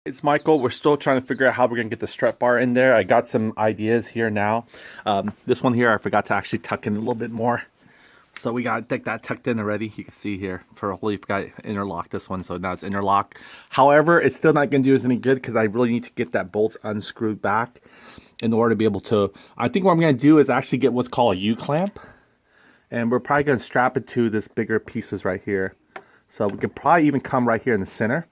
It's Michael. We're still trying to figure out how we're going to get the strut bar in there. I got some ideas here now. This one here, I forgot to actually tuck in a little bit more. So we got that tucked in already. You can see here, we forgot to interlock this one, so now it's interlocked. However, it's still not going to do us any good because I really need to get that bolt unscrewed back in order to be able to... I think what I'm going to do is actually get what's called a U-clamp. And we're probably going to strap it to this bigger pieces right here. So we could probably even come right here in the center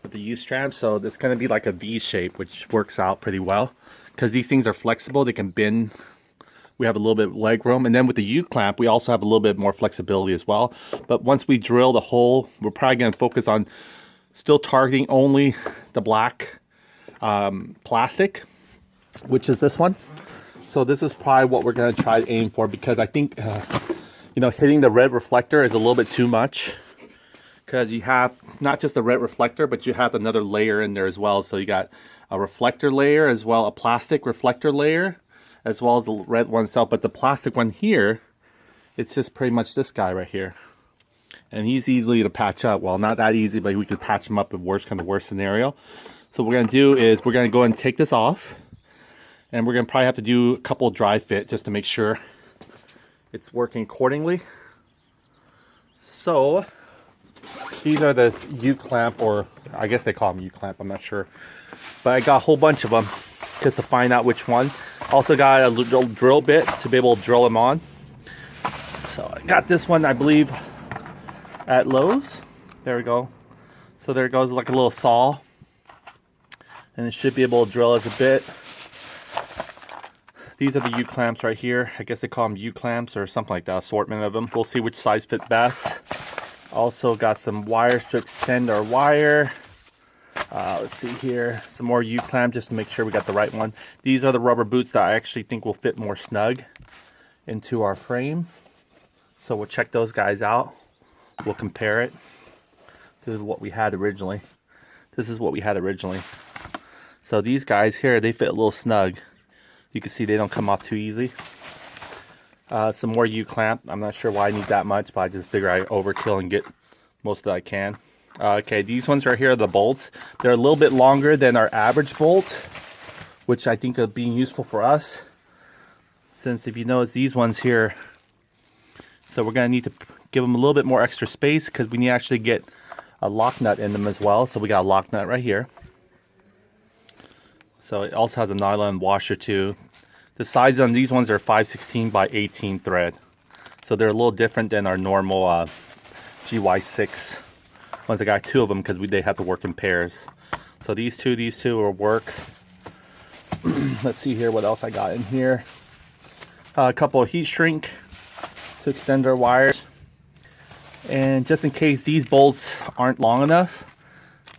with the U-strap, so it's going to be like a V shape, which works out pretty well because these things are flexible. They can bend. We have a little bit of leg room, and then with the U-clamp we also have a little bit more flexibility as well. But once we drill the hole, we're probably going to focus on still targeting only the black plastic, which is this one. So this is probably what we're going to try to aim for, because I think you know, hitting the red reflector is a little bit too much, because you have not just the red reflector, but you have another layer in there as well. So you got a reflector layer as well, a plastic reflector layer, as well as the red one itself. But the plastic one here, it's just pretty much this guy right here. And he's easily to patch up. Well, not that easy, but we could patch him up if worst kind of worst scenario. So what we're going to do is we're going to go and take this off. And we're going to probably have to do a couple of dry fit just to make sure it's working accordingly. So these are this U-clamp, or I guess they call them U-clamp, I'm not sure. But I got a whole bunch of them just to find out which one. Also got a little drill bit to be able to drill them on. So I got this one, I believe, at Lowe's. There we go. So there it goes, like a little saw. And it should be able to drill us a bit. These are the U-clamps right here. I guess they call them U-clamps or something like that, assortment of them. We'll see which size fit best. Also got some wires to extend our wire. Let's see here, some more U-clamp just to make sure we got the right one. These are the rubber boots that I actually think will fit more snug into our frame. So we'll check those guys out. We'll compare it to what we had originally. This is what we had originally. So these guys here, they fit a little snug. You can see they don't come off too easy. Some more U-clamp. I'm not sure why I need that much, but I just figure I overkill and get most that I can. Okay, these ones right here are the bolts. They're a little bit longer than our average bolt, which I think are being useful for us. Since if you notice these ones here, so we're going to need to give them a little bit more extra space because we need to actually get a lock nut in them as well. So we got a lock nut right here. So it also has a nylon washer too. The size on these ones are 5/16 by 18 thread. So they're a little different than our normal GY6 ones. I got two of them because they have to work in pairs. So these two will work. Let's see here what else I got in here. A couple of heat shrink to extend our wires. And just in case these bolts aren't long enough,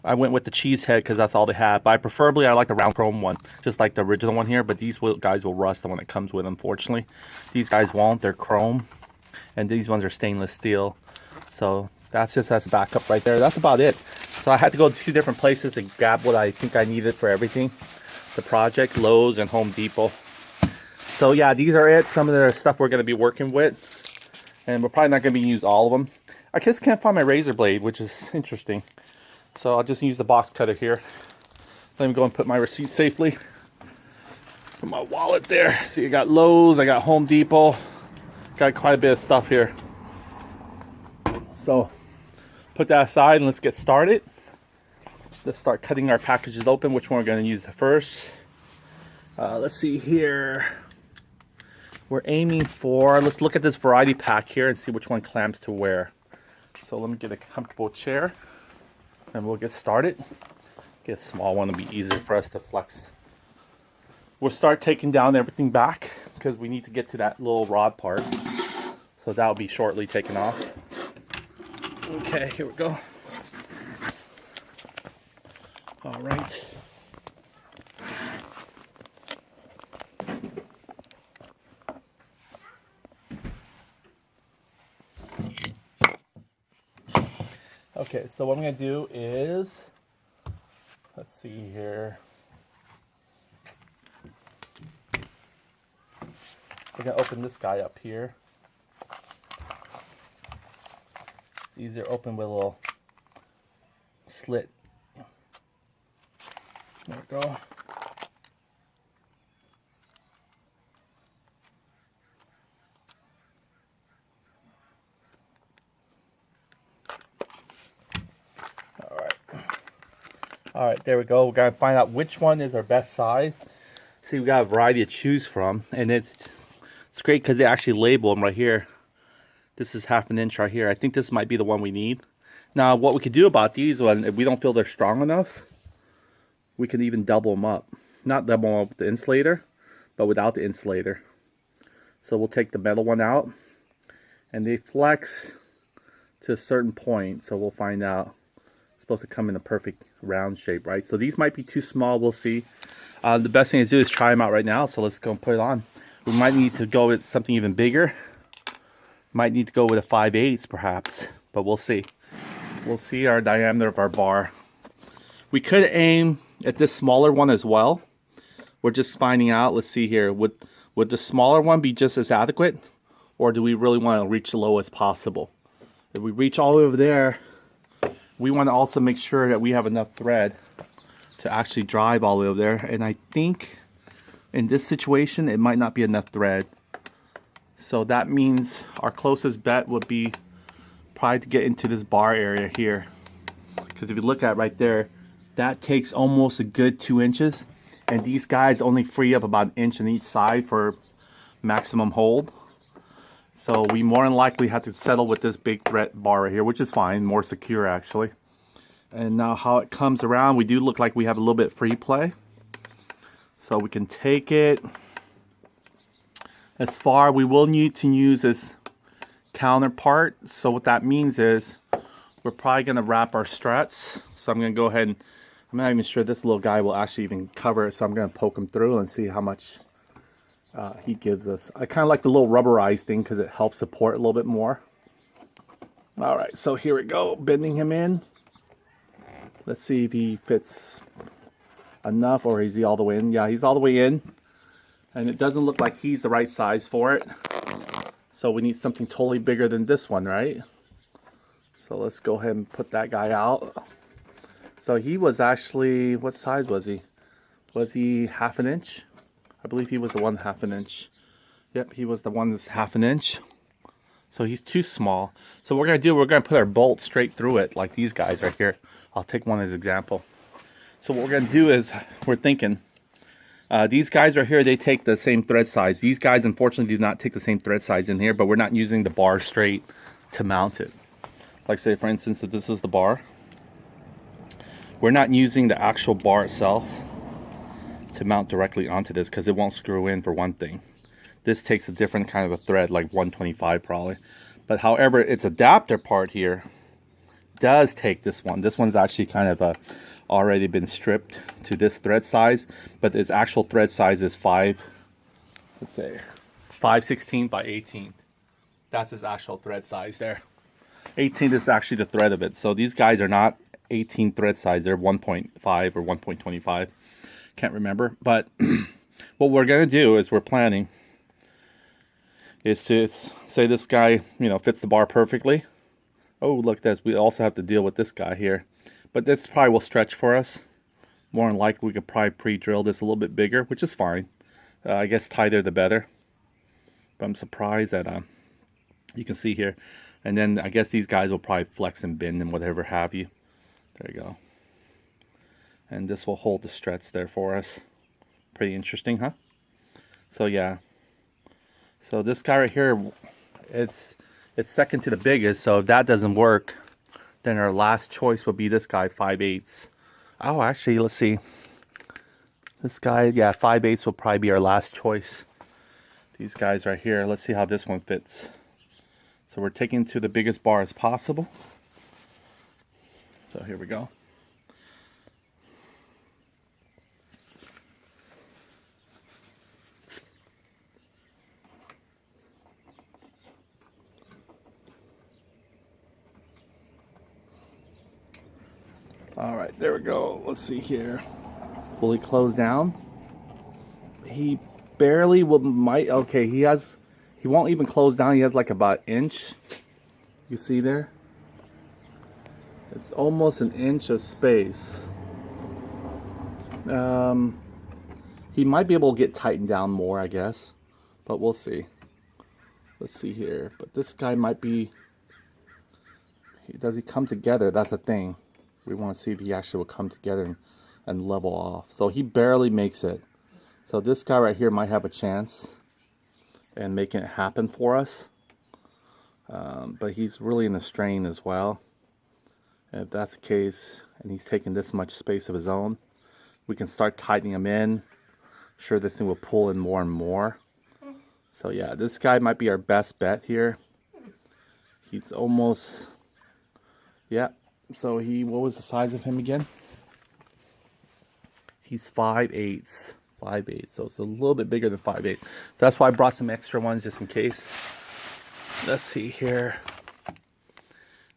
I went with the cheese head because that's all they have. But I like the round chrome one, just like the original one here. But these guys will rust when it comes with, unfortunately. These guys won't. They're chrome. And these ones are stainless steel. So that's just as backup right there. That's about it. So I had to go to two different places to grab what I think I needed for everything. The project, Lowe's and Home Depot. So yeah, these are it. Some of the stuff we're going to be working with. And we're probably not going to be use all of them. I just can't find my razor blade, which is interesting. So I'll just use the box cutter here. Let me go and put my receipt safely. Put my wallet there. See, I got Lowe's, I got Home Depot. Got quite a bit of stuff here. So put that aside and let's get started. Let's start cutting our packages open. Which one we're going to use first? Let's see here. We're aiming for, let's look at this variety pack here and see which one clamps to where. So let me get a comfortable chair. And we'll get started. Get a small one to be easier for us to flex. We'll start taking down everything back because we need to get to that little rod part. So that'll be shortly taken off. Okay, here we go. All right. Okay, so what I'm going to do is, let's see here. We're going to open this guy up here. It's easier to open with a little slit. There we go. All right, there we go. We're gonna find out which one is our best size. See, we got a variety to choose from, and it's great because they actually label them right here. This is 1/2 inch right here. I think this might be the one we need. Now, what we could do about these ones, if we don't feel they're strong enough, we can even double them up. Not double them up with the insulator, but without the insulator. So we'll take the metal one out, and they flex to a certain point. So we'll find out. It's supposed to come in a perfect round shape, right? So these might be too small. We'll see. The best thing to do is try them out right now. So let's go and put it on. We might need to go with something even bigger. Might need to go with a 5/8 perhaps, but we'll see. We'll see our diameter of our bar. We could aim at this smaller one as well. We're just finding out. Let's see here. Would the smaller one be just as adequate, or do we really want to reach as low as possible? If we reach all the way over there, we want to also make sure that we have enough thread to actually drive all the way over there. And I think in this situation, it might not be enough thread. So that means our closest bet would be probably to get into this bar area here. Because if you look at right there, that takes almost a good 2 inches. And these guys only free up about 1 inch on each side for maximum hold. So we more than likely have to settle with this big thread bar right here, which is fine, more secure actually. And now how it comes around, we do look like we have a little bit free play. So we can take it as far. We will need to use this counterpart. So what that means is we're probably going to wrap our struts. So I'm going to go ahead and, I'm not even sure this little guy will actually even cover it. So I'm going to poke him through and see how much he gives us. I kind of like the little rubberized thing because it helps support a little bit more. All right, so here we go, bending him in. Let's see if he fits enough, or is he all the way in? Yeah, he's all the way in. And it doesn't look like he's the right size for it. So we need something totally bigger than this one, right? So let's go ahead and put that guy out. So he was actually, what size was he? Was he 1/2 inch? I believe he was the one 1/2 inch. Yep, he was the one that's 1/2 inch. So he's too small. So what we're going to do, we're going to put our bolt straight through it, like these guys right here. I'll take one as an example. So what we're going to do is, we're thinking, these guys right here, they take the same thread size. These guys, unfortunately, do not take the same thread size in here, but we're not using the bar straight to mount it. Like say, for instance, if this is the bar, we're not using the actual bar itself to mount directly onto this because it won't screw in, for one thing. This takes a different kind of a thread, like 125 probably. But however, its adapter part here does take this one. This one's actually kind of already been stripped to this thread size, but its actual thread size is 5/16 by 18. That's its actual thread size there. 18 is actually the thread of it. So these guys are not 18 thread size, they're 1.5 or 1.25. Can't remember, but what we're gonna do is we're planning is to say this guy, you know, fits the bar perfectly. Oh, look at this. We also have to deal with this guy here, but this probably will stretch for us. More than likely, we could probably pre-drill this a little bit bigger, which is fine. I guess tighter the better. But I'm surprised that you can see here, and then I guess these guys will probably flex and bend and whatever have you. There you go. And this will hold the struts there for us. Pretty interesting, huh? So yeah. So this guy right here, it's second to the biggest. So if that doesn't work, then our last choice would be this guy, 5/8. Oh, actually, let's see. This guy, yeah, 5/8 will probably be our last choice. These guys right here. Let's see how this one fits. So we're taking to the biggest bar as possible. So here we go. All right, there we go. Let's see here. Fully closed down. He barely might. Okay, he won't even close down. He has like about an inch. You see there? It's almost an inch of space. He might be able to get tightened down more, I guess, but we'll see. Let's see here. But this guy might be... Does he come together? That's the thing. We want to see if he actually will come together and level off. So he barely makes it. So this guy right here might have a chance and making it happen for us. But he's really in a strain as well. And if that's the case, and he's taking this much space of his own, we can start tightening him in. Sure, this thing will pull in more and more. So yeah, this guy might be our best bet here. He's almost, yeah. So what was the size of him again? He's 5/8. 5/8. So it's a little bit bigger than 5/8. So that's why I brought some extra ones just in case. Let's see here.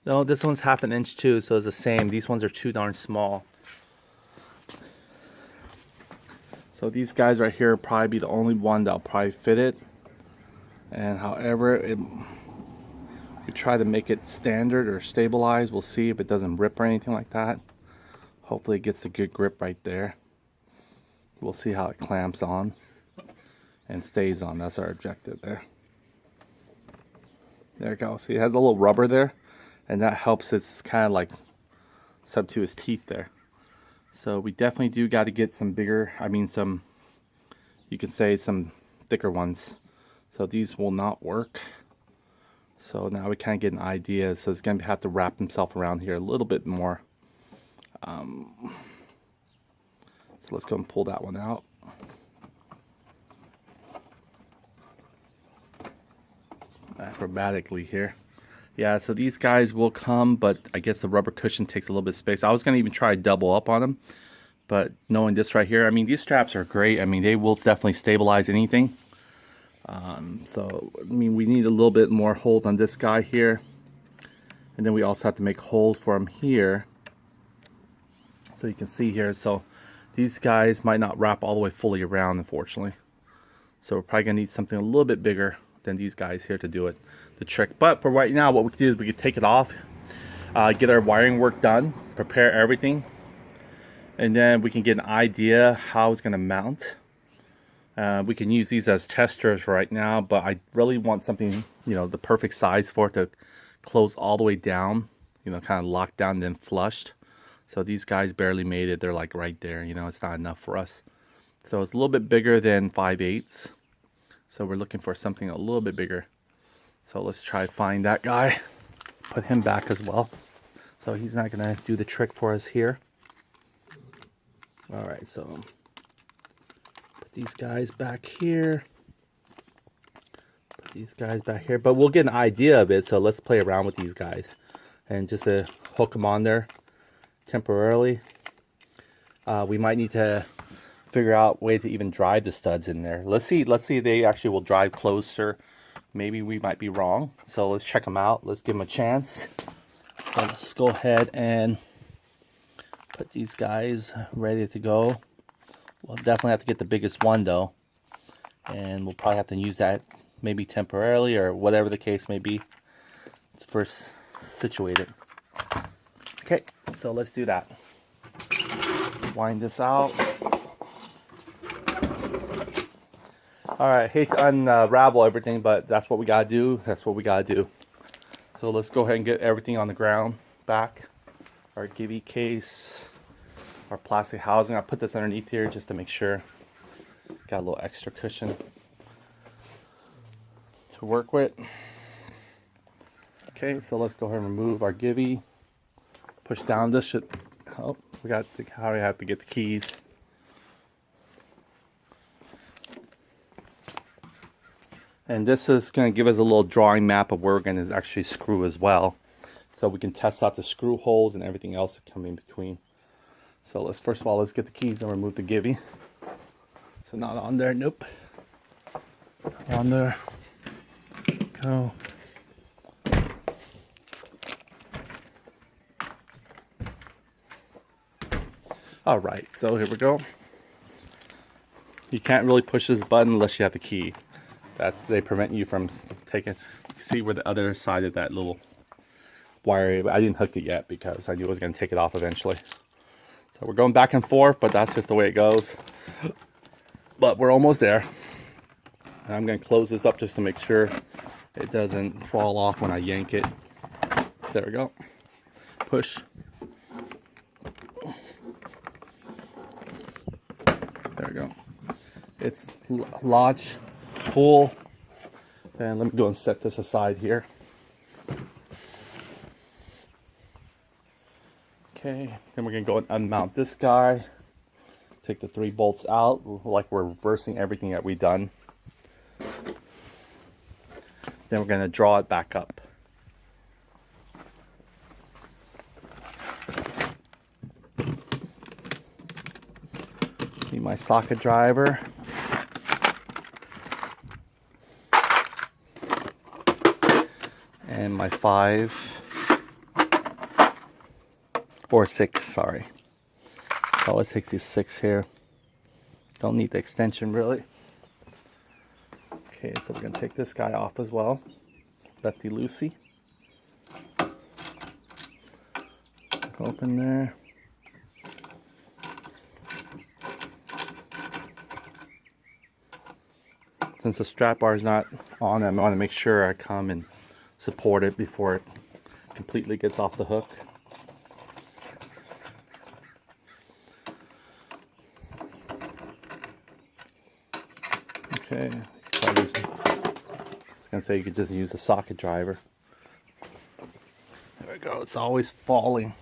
No, this one's 1/2 inch too, so it's the same. These ones are too darn small. So these guys right here will probably be the only one that'll probably fit it. And however, we try to make it standard or stabilized. We'll see if it doesn't rip or anything like that. Hopefully it gets a good grip right there. We'll see how it clamps on and stays on. That's our objective there. There you go. See, it has a little rubber there, and that helps it's kind of like sub to his teeth there. So we definitely do got to get some bigger, some, you could say some thicker ones. So these will not work. So now we kind of get an idea. So it's going to have to wrap himself around here a little bit more. So let's go and pull that one out. Acrobatically here. Yeah, so these guys will come, but I guess the rubber cushion takes a little bit of space. I was going to even try to double up on them, but knowing this right here, these straps are great. They will definitely stabilize anything. So, we need a little bit more hold on this guy here. And then we also have to make holes for him here. So you can see here, so these guys might not wrap all the way fully around, unfortunately. So we're probably going to need something a little bit bigger than these guys here to do it, the trick. But for right now, what we can do is we can take it off, get our wiring work done, prepare everything, and then we can get an idea how it's going to mount. We can use these as testers right now, but I really want something, the perfect size for it to close all the way down, kind of locked down and then flushed. So these guys barely made it. They're like right there, it's not enough for us. So it's a little bit bigger than 5/8. So we're looking for something a little bit bigger. So let's try to find that guy, put him back as well. So he's not gonna do the trick for us here. All right, so put these guys back here. Put these guys back here, but we'll get an idea of it. So let's play around with these guys and just to hook them on there temporarily. We might need to figure out a way to even drive the studs in there. Let's see if they actually will drive closer. Maybe we might be wrong. So let's check them out. Let's give them a chance. So let's go ahead and put these guys ready to go. We'll definitely have to get the biggest one though. And we'll probably have to use that maybe temporarily or whatever the case may be. First situated. Okay, so let's do that. Wind this out. All right, hate to unravel everything, but that's what we gotta do. That's what we gotta do. So let's go ahead and get everything on the ground back. Our GY case, our plastic housing. I put this underneath here just to make sure. Got a little extra cushion to work with. Okay, so let's go ahead and remove our GY. Push down. This should help. We have to get the keys. And this is going to give us a little drawing map of where we're going to actually screw as well. So we can test out the screw holes and everything else that come in between. So let's first of all, let's get the keys and remove the GY. So not on there, nope. On there. Go. All right, so here we go. You can't really push this button unless you have the key. They prevent you from taking. You can see where the other side of that little wire. I didn't hook it yet because I knew I was going to take it off eventually. So we're going back and forth, but that's just the way it goes. But we're almost there. And I'm going to close this up just to make sure it doesn't fall off when I yank it. There we go. Push. There we go. It's lodge, pull. And let me go and set this aside here. Okay, then we're going to go and unmount this guy. Take the 3 bolts out, like we're reversing everything that we've done. Then we're going to draw it back up. Need my socket driver. And my 5 or 6, sorry. Oh, it takes these 6 here. Don't need the extension really. Okay, so we're gonna take this guy off as well. Lefty loosey. Open there. Since the strap bar is not on, I want to make sure I come and support it before it completely gets off the hook. Okay, I was gonna say you could just use a socket driver. There we go, it's always falling.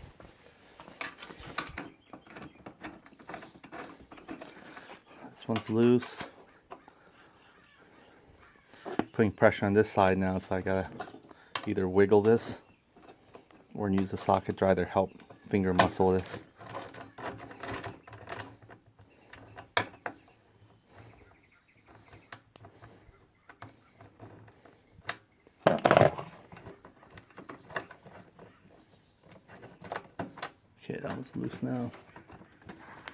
This one's loose. Putting pressure on this side now, so I gotta either wiggle this or use the socket driver to help finger muscle this. Okay, that was loose now.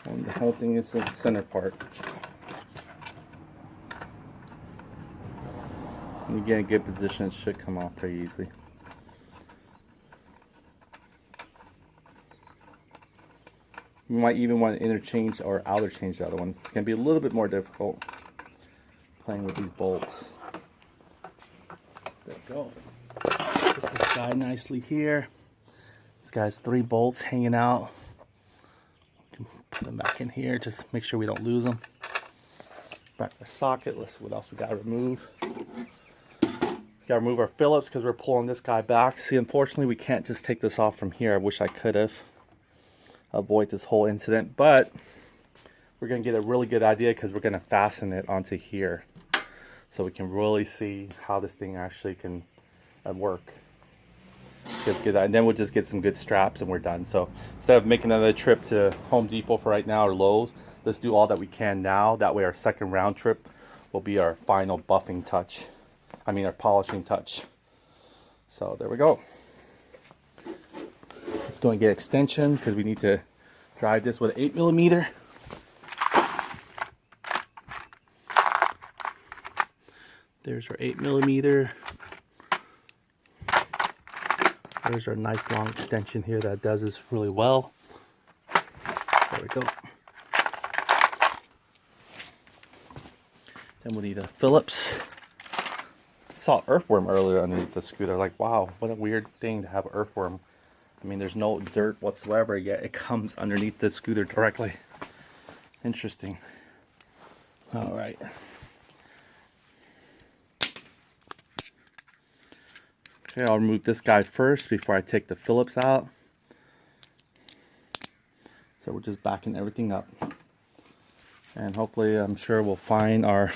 And the whole thing is the center part. When you get in a good position, it should come off pretty easily. You might even want to interchange or outer change the other one. It's going to be a little bit more difficult playing with these bolts. There we go. Put this guy nicely here. This guy's 3 bolts hanging out. We can put them back in here. Just make sure we don't lose them. Back our socket. Let's see what else we got to remove. We got to remove our Phillips because we're pulling this guy back. See, unfortunately, we can't just take this off from here. I wish I could have. Avoid this whole incident, but we're going to get a really good idea because we're going to fasten it onto here so we can really see how this thing actually can work. And then we'll just get some good straps and we're done. So instead of making another trip to Home Depot for right now or Lowe's, let's do all that we can now. That way our second round trip will be our final buffing touch. I mean our polishing touch. So there we go. Let's go and get extension because we need to drive this with an 8mm. There's our 8mm. There's our nice long extension here that does this really well. There we go. Then we'll need a Phillips. I saw earthworm earlier underneath the scooter. Like, wow, what a weird thing to have earthworm. I mean, there's no dirt whatsoever, yet it comes underneath the scooter directly. Interesting. All right. Okay, I'll remove this guy first before I take the Phillips out. So we're just backing everything up. And hopefully, I'm sure we'll find our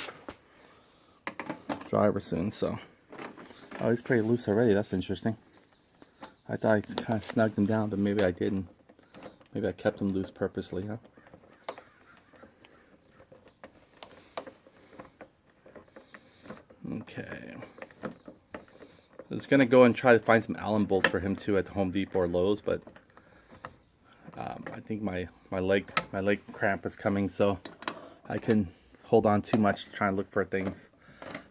driver soon. So, oh, he's pretty loose already. That's interesting. I thought I kind of snugged him down, but maybe I didn't. Maybe I kept him loose purposely, huh? Okay. I was going to go and try to find some Allen bolts for him too at the Home Depot or Lowe's, but I think my leg cramp is coming, so I can hold on too much trying to look for things.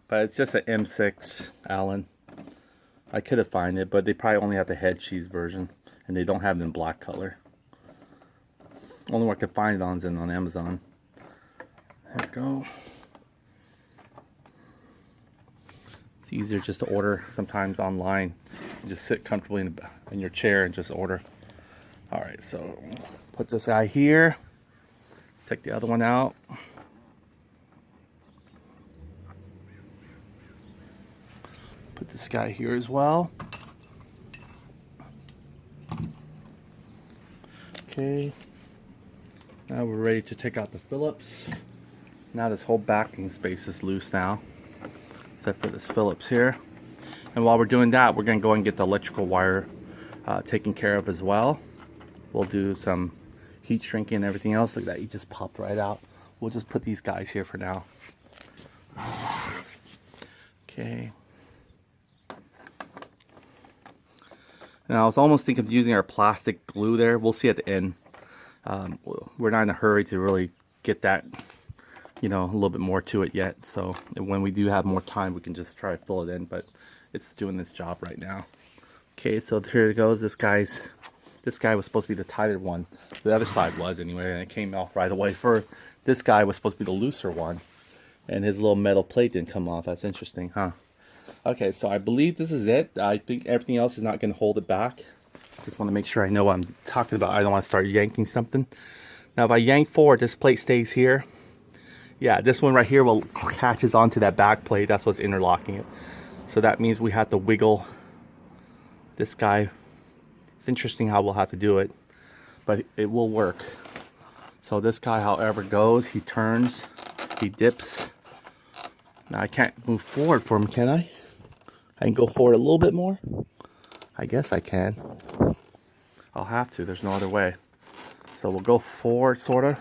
But it's just an M6 Allen. I could have found it, but they probably only have the head cheese version, and they don't have it in black color. Only one I can find it on is on Amazon. There we go. It's easier just to order sometimes online. You just sit comfortably in your chair and just order. Alright, so put this guy here. Take the other one out. Put this guy here as well. Okay. Now we're ready to take out the Phillips. Now this whole backing space is loose now, except for this Phillips here. And while we're doing that, we're going to go and get the electrical wire taken care of as well. We'll do some heat shrinking and everything else. Look at that, he just popped right out. We'll just put these guys here for now. Okay. And I was almost thinking of using our plastic glue there. We'll see at the end. We're not in a hurry to really get that, you know, a little bit more to it yet. So when we do have more time, we can just try to fill it in. But it's doing this job right now. Okay, so here it goes. This guy was supposed to be the tighter one. The other side was anyway, and it came off right away. For this guy was supposed to be the looser one, and his little metal plate didn't come off. That's interesting, huh? Okay, so I believe this is it. I think everything else is not going to hold it back. Just want to make sure I know what I'm talking about. I don't want to start yanking something. Now, if I yank forward, this plate stays here. Yeah, this one right here will catches onto that back plate. That's what's interlocking it. So that means we have to wiggle this guy. It's interesting how we'll have to do it, but it will work. So this guy, however goes, he turns, he dips. Now I can't move forward for him, can I? I can go forward a little bit more. I guess I can. I'll have to. There's no other way. So we'll go forward, sort of.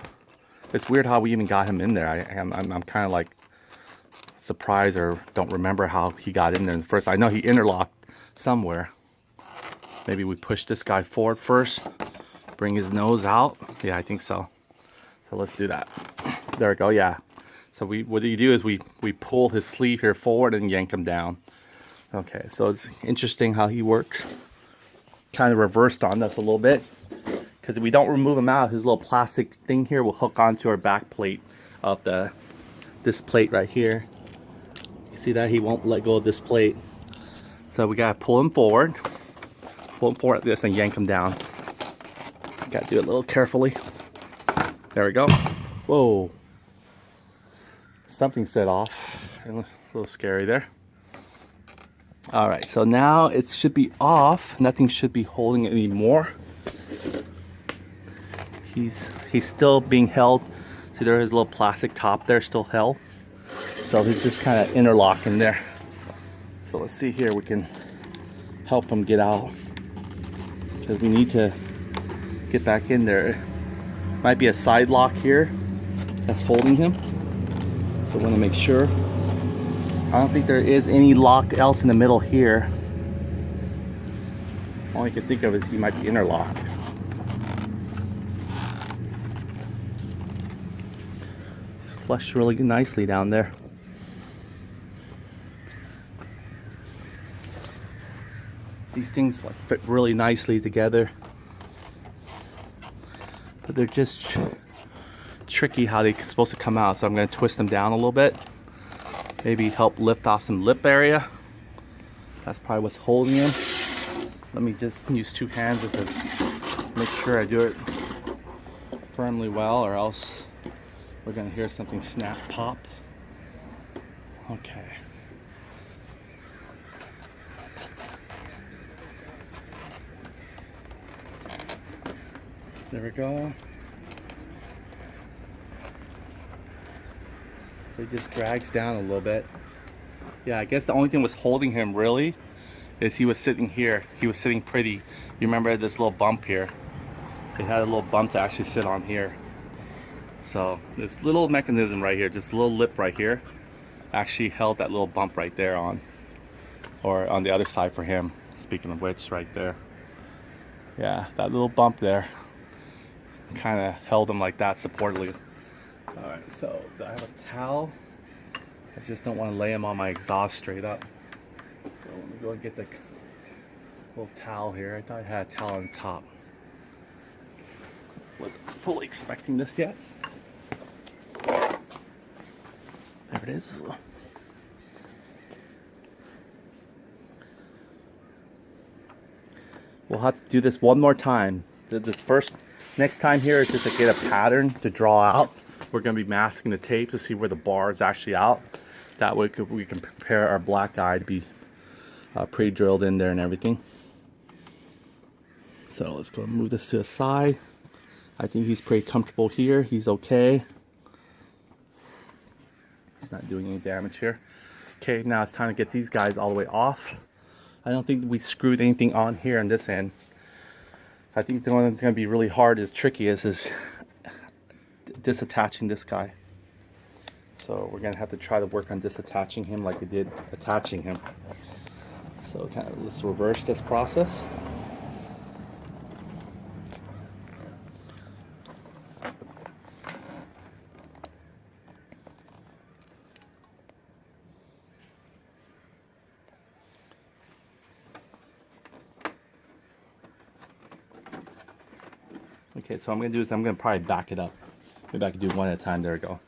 It's weird how we even got him in there. I'm kind of like surprised or don't remember how he got in there first. I know he interlocked somewhere. Maybe we push this guy forward first. Bring his nose out. Yeah, I think so. So let's do that. There we go. Yeah. So what you do is we pull his sleeve here forward and yank him down. Okay, so it's interesting how he works. Kind of reversed on us a little bit, because if we don't remove him out, his little plastic thing here will hook onto our back plate of this plate right here. You see that? He won't let go of this plate. So we gotta pull him forward like this and yank him down. Gotta do it a little carefully. There we go. Whoa. Something set off. A little scary there. Alright, so now it should be off. Nothing should be holding it anymore. He's still being held. See, there is a little plastic top there still held. So he's just kind of interlocking there. So let's see here, we can help him get out, because we need to get back in there. Might be a side lock here that's holding him. So we want to make sure. I don't think there is any lock else in the middle here. All I can think of is he might be interlocked. It's flushed really nicely down there. These things like fit really nicely together, but they're just tricky how they're supposed to come out. So I'm going to twist them down a little bit. Maybe help lift off some lip area. That's probably what's holding him. Let me just use two hands just to make sure I do it firmly well, or else we're gonna hear something snap, pop. Okay. There we go. It just drags down a little bit. Yeah, I guess the only thing was holding him really is he was sitting here. He was sitting pretty. You remember this little bump here? It had a little bump to actually sit on here. So this little mechanism right here, just a little lip right here, actually held that little bump right there on, or on the other side for him. Speaking of which, right there. Yeah, that little bump there kind of held him like that, supportedly. Alright, so do I have a towel? I just don't want to lay him on my exhaust straight up. So let me go and get the little towel here. I thought I had a towel on top. Wasn't fully expecting this yet. There it is. We'll have to do this one more time. Next time here is just to get a pattern to draw out. We're going to be masking the tape to see where the bar is actually out. That way we can prepare our black eye to be pre-drilled in there and everything. So let's go and move this to the side. I think he's pretty comfortable here. He's okay. He's not doing any damage here. Okay, now it's time to get these guys all the way off. I don't think we screwed anything on here on this end. I think the one that's going to be really hard, tricky is disattaching this guy. So we're going to have to try to work on disattaching him like we did attaching him. So kind of let's reverse this process. Okay, so what I'm going to do is I'm going to probably back it up. Maybe I can do one at a time. There we go.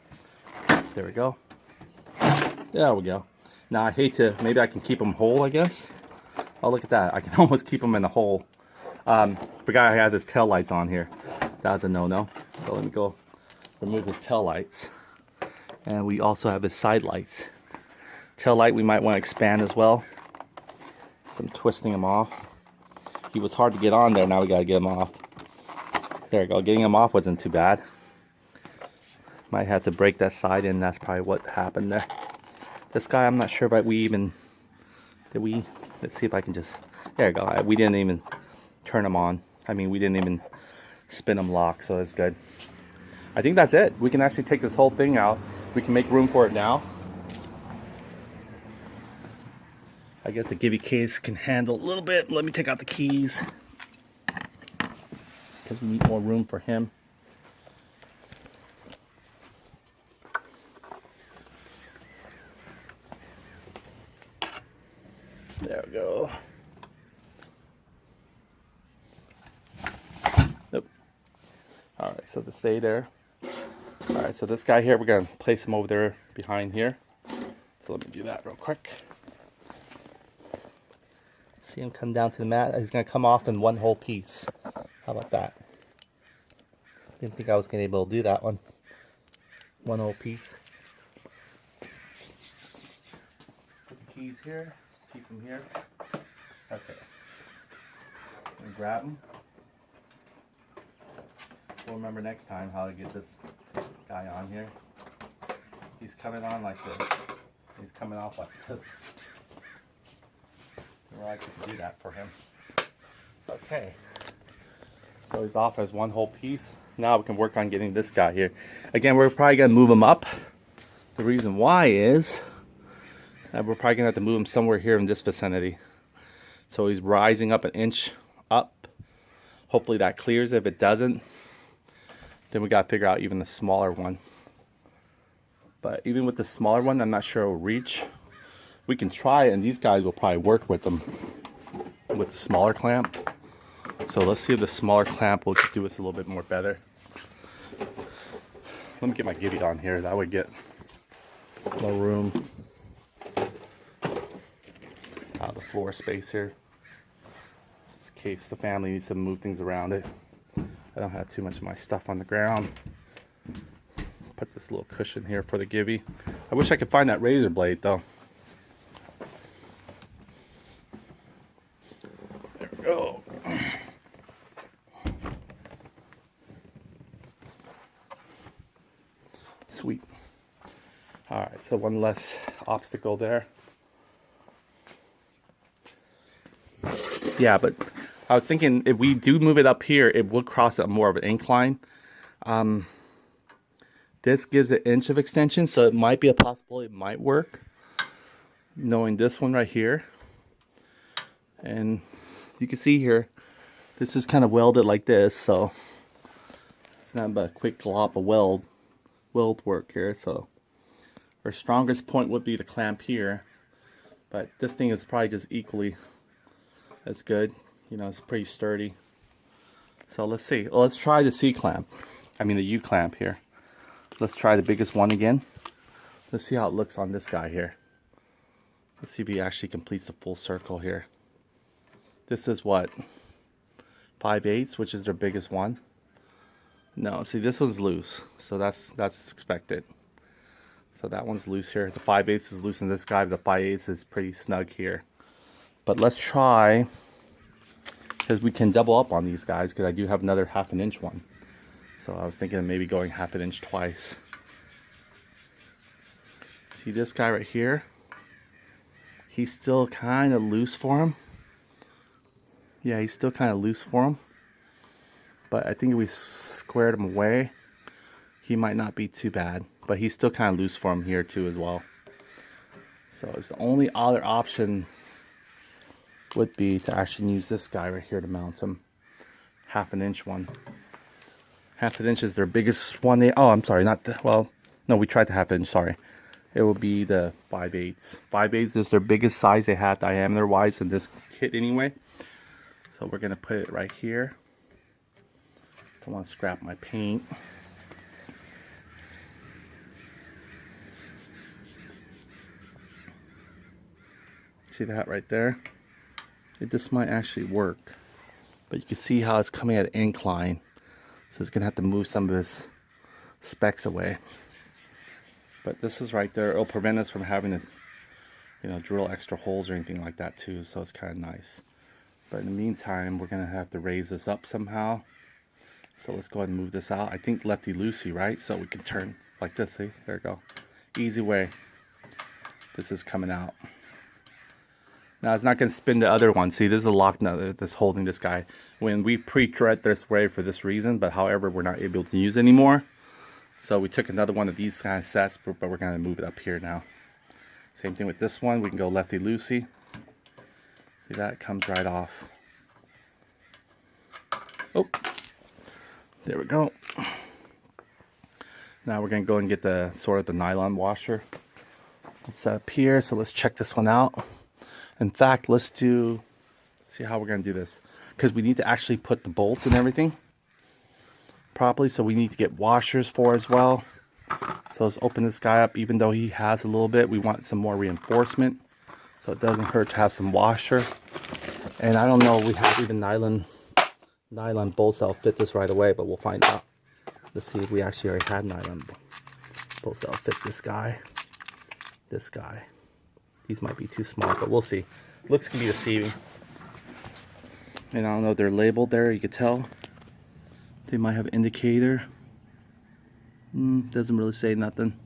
There we go. There we go. Now I hate to, maybe I can keep them whole, I guess. Oh, look at that. I can almost keep them in the hole. Forgot I had his tail lights on here. That was a no-no. So let me go remove his tail lights. And we also have his side lights. Tail light we might want to expand as well. Some twisting him off. He was hard to get on there. Now we got to get him off. There we go. Getting him off wasn't too bad. Might have to break that side in. That's probably what happened there. This guy, I'm not sure if we even... Did we... Let's see if I can just... There we go. We didn't even turn him on. I mean, we didn't even spin him lock, so it's good. I think that's it. We can actually take this whole thing out. We can make room for it now. I guess the Gibby case can handle a little bit. Let me take out the keys, because we need more room for him. There we go. Nope. Alright, so to stay there. Alright, so this guy here, we're going to place him over there behind here. So let me do that real quick. See him come down to the mat. He's going to come off in one whole piece. How about that? Didn't think I was going to be able to do that one. One whole piece. Put the keys here. Keep them here. Okay. And grab them. We'll remember next time how to get this guy on here. He's coming on like this. He's coming off like this. Well, I could do that for him. Okay. So he's off as one whole piece. Now we can work on getting this guy here. Again, we're probably going to move him up. The reason why is that we're probably going to have to move him somewhere here in this vicinity. So he's rising up an inch up. Hopefully that clears. If it doesn't, then we got to figure out even the smaller one. But even with the smaller one, I'm not sure it will reach. We can try it, and these guys will probably work with them with the smaller clamp. So let's see if the smaller clamp will do us a little bit more better. Let me get my Gibby on here. That would get more room out of the floor space here. Just in case the family needs to move things around it. I don't have too much of my stuff on the ground. Put this little cushion here for the Gibby. I wish I could find that razor blade though. There we go. Sweet. Alright, so one less obstacle there. Yeah, but I was thinking if we do move it up here, it will cross up more of an incline. This gives an inch of extension, so it might be a possibility it might work. Knowing this one right here. And you can see here, this is kind of welded like this, so it's not but a quick glop of weld work here. So our strongest point would be the clamp here, but this thing is probably just equally as good. You know, it's pretty sturdy. So let's see. Well, let's try the C clamp. I mean the U clamp here. Let's try the biggest one again. Let's see how it looks on this guy here. Let's see if he actually completes the full circle here. This is what? 5/8, which is their biggest one. No, see this one's loose. So that's expected. So that one's loose here. The 5/8 is loose in this guy, but the 5/8 is pretty snug here. But let's try, because we can double up on these guys, because I do have another 1/2 inch one. So I was thinking of maybe going 1/2 inch twice. See this guy right here? He's still kind of loose for him. Yeah, he's still kind of loose for him. But I think if we squared him away, he might not be too bad. But he's still kind of loose for him here too as well. So it's the only other option would be to actually use this guy right here to mount him. 1/2 inch one. 1/2 inch is their biggest one. Oh, I'm sorry, not the, well, no, we tried the 1/2 inch, sorry. It will be the 5/8. 5/8 is their biggest size they have diameter wise in this kit anyway. So we're gonna put it right here. Don't want to scrap my paint. See that right there? This might actually work, but you can see how it's coming at an incline. So it's gonna have to move some of this specks away. But this is right there. It'll prevent us from having to, you know, drill extra holes or anything like that too. So it's kind of nice. But in the meantime, we're gonna have to raise this up somehow. So let's go ahead and move this out. I think lefty loosey, right? So we can turn like this. See, there we go. Easy way. This is coming out. Now it's not going to spin the other one. See, this is the lock nut that's holding this guy. When we pre-thread this way for this reason, but however, we're not able to use it anymore. So we took another one of these kind of sets, but we're going to move it up here now. Same thing with this one. We can go lefty loosey. See that? Comes right off. Oh, there we go. Now we're going to go and get the sort of the nylon washer. It's set up here, so let's check this one out. In fact, let's see how we're going to do this. Because we need to actually put the bolts and everything properly. So we need to get washers for as well. So let's open this guy up. Even though he has a little bit, we want some more reinforcement. So it doesn't hurt to have some washer. And I don't know if we have even nylon bolts that'll fit this right away. But we'll find out. Let's see if we actually already had nylon bolts that'll fit this guy. This guy. These might be too small, but we'll see. Looks can be deceiving. And I don't know, they're labeled there, you can tell. They might have indicator. Doesn't really say nothing.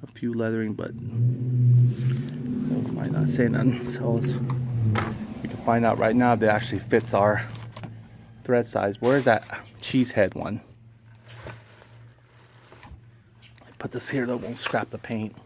A few lettering, but those might not say nothing. So we can find out right now if it actually fits our thread size. Where's that cheese head one? Put this here, that won't scrap the paint.